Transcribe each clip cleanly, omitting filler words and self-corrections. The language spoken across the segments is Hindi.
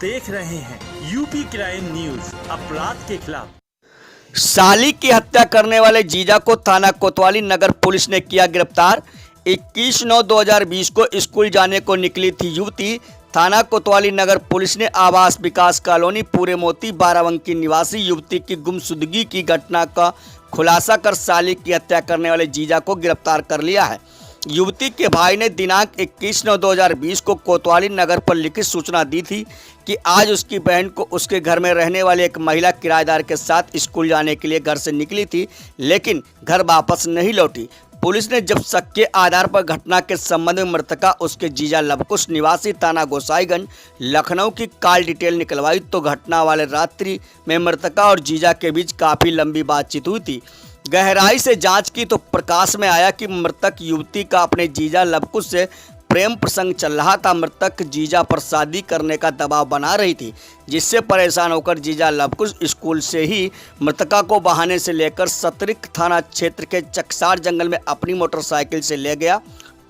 देख रहे हैं यूपी क्राइम न्यूज, अपराध के खिलाफ। साली की हत्या करने वाले जीजा को थाना कोतवाली नगर पुलिस ने किया गिरफ्तार। 21/9/2020 को स्कूल जाने को निकली थी युवती। थाना कोतवाली नगर पुलिस ने आवास विकास कॉलोनी पूरे मोती बाराबंकी निवासी युवती की गुमशुदगी की घटना का खुलासा कर साली की हत्या करने वाले जीजा को गिरफ्तार कर लिया है। युवती के भाई ने दिनांक 21/9/2020 को कोतवाली नगर पर लिखित सूचना दी थी कि आज उसकी बहन को उसके घर में रहने वाले एक महिला किराएदार के साथ स्कूल जाने के लिए घर से निकली थी, लेकिन घर वापस नहीं लौटी। पुलिस ने जब शक के आधार पर घटना के संबंध में मृतका उसके जीजा लवकुश निवासी थाना गोसाईगंज लखनऊ की कॉल डिटेल निकलवाई तो घटना वाले रात्रि में मृतका और जीजा के बीच काफ़ी लंबी बातचीत हुई थी। गहराई से जांच की तो प्रकाश में आया कि मृतक युवती का अपने जीजा लवकुश से प्रेम प्रसंग चल रहा था। मृतक जीजा पर शादी करने का दबाव बना रही थी, जिससे परेशान होकर जीजा लवकुश स्कूल से ही मृतका को बहाने से लेकर सतरिक थाना क्षेत्र के चकसार जंगल में अपनी मोटरसाइकिल से ले गया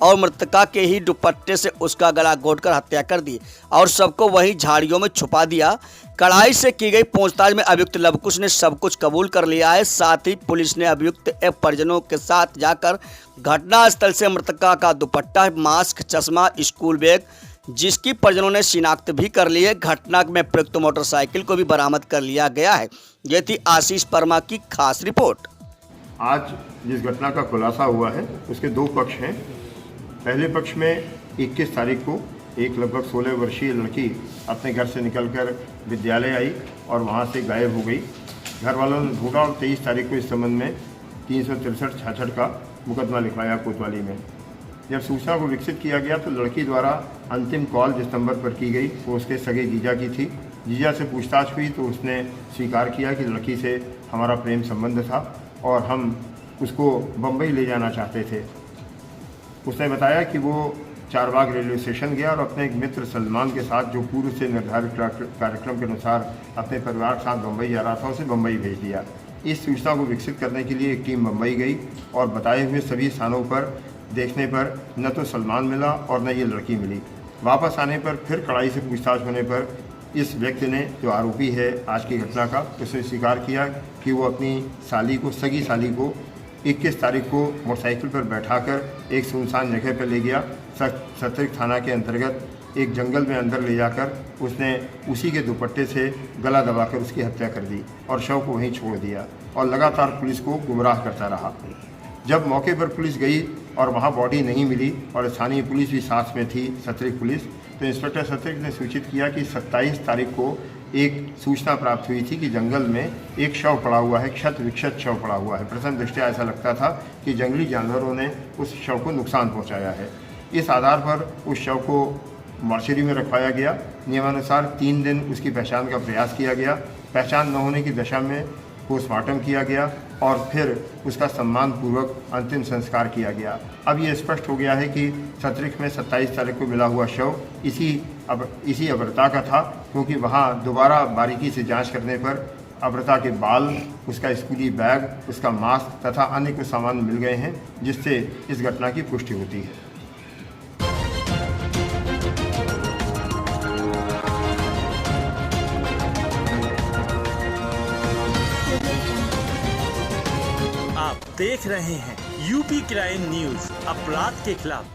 और मृतका के ही दुपट्टे से उसका गला घोंटकर हत्या कर दी और सबको वहीं झाड़ियों में छुपा दिया। कड़ाई से की गई पूछताछ में अभियुक्त लवकुश ने सब कुछ कबूल कर लिया है। साथ ही पुलिस ने अभियुक्त परिजनों के साथ जाकर घटनास्थल से मृतका का दुपट्टा, मास्क, चश्मा, स्कूल बैग, जिसकी परिजनों ने शिनाख्त भी कर ली है। घटना में प्रयुक्त मोटरसाइकिल को भी बरामद कर लिया गया है। ये थी आशीष वर्मा की खास रिपोर्ट। आज जिस घटना का खुलासा हुआ है उसके दो पक्ष हैं। पहले पक्ष में 21 तारीख को एक लगभग 16 वर्षीय लड़की अपने घर से निकलकर विद्यालय आई और वहां से गायब हो गई। घर वालों ने ढूंढा और 23 तारीख को इस संबंध में 363-66 का मुकदमा लिखवाया कोतवाली में। जब सूचना को विकसित किया गया तो लड़की द्वारा अंतिम कॉल जिस नंबर पर की गई वो उसके सगे जीजा की थी। जीजा से पूछताछ हुई तो उसने स्वीकार किया कि लड़की से हमारा प्रेम संबंध था और हम उसको बम्बई ले जाना चाहते थे। उसने बताया कि वो चारबाग रेलवे स्टेशन गया और अपने एक मित्र सलमान के साथ, जो पूर्व से निर्धारित कार्यक्रम के अनुसार अपने परिवार के साथ बम्बई जा रहा था, उसे बम्बई भेज दिया। इस सूचना को विकसित करने के लिए एक टीम बम्बई गई और बताए हुए सभी स्थानों पर देखने पर न तो सलमान मिला और न ये लड़की मिली। वापस आने पर फिर कड़ाई से पूछताछ होने पर इस व्यक्ति ने, जो आरोपी है आज की घटना का, उसने स्वीकार किया कि वो अपनी साली को, सगी साली को 21 तारीख को मोटरसाइकिल पर बैठाकर एक सुनसान जगह पर ले गया। सतरिक थाना के अंतर्गत एक जंगल में अंदर ले जाकर उसने उसी के दुपट्टे से गला दबाकर उसकी हत्या कर दी और शव को वहीं छोड़ दिया और लगातार पुलिस को गुमराह करता रहा। जब मौके पर पुलिस गई और वहां बॉडी नहीं मिली और स्थानीय पुलिस भी साथ में थी, सतरिक पुलिस, तो इंस्पेक्टर सतरिक ने सूचित किया कि 27 तारीख को एक सूचना प्राप्त हुई थी कि जंगल में एक शव पड़ा हुआ है, क्षत विक्षत शव पड़ा हुआ है। प्रथम दृष्टया ऐसा लगता था कि जंगली जानवरों ने उस शव को नुकसान पहुंचाया है। इस आधार पर उस शव को मॉर्चरी में रखवाया गया। नियमानुसार 3 दिन उसकी पहचान का प्रयास किया गया। पहचान न होने की दशा में पोस्टमार्टम किया गया और फिर उसका सम्मानपूर्वक अंतिम संस्कार किया गया। अब ये स्पष्ट हो गया है कि सतरिक में 27 तारीख को मिला हुआ शव इसी अभ्रता का था, क्योंकि वहाँ दोबारा बारीकी से जांच करने पर अभ्रता के बाल, उसका स्कूली बैग, उसका मास्क तथा अन्य कुछ सामान मिल गए हैं, जिससे इस घटना की पुष्टि होती है। आप देख रहे हैं यूपी क्राइम न्यूज, अपराध के खिलाफ।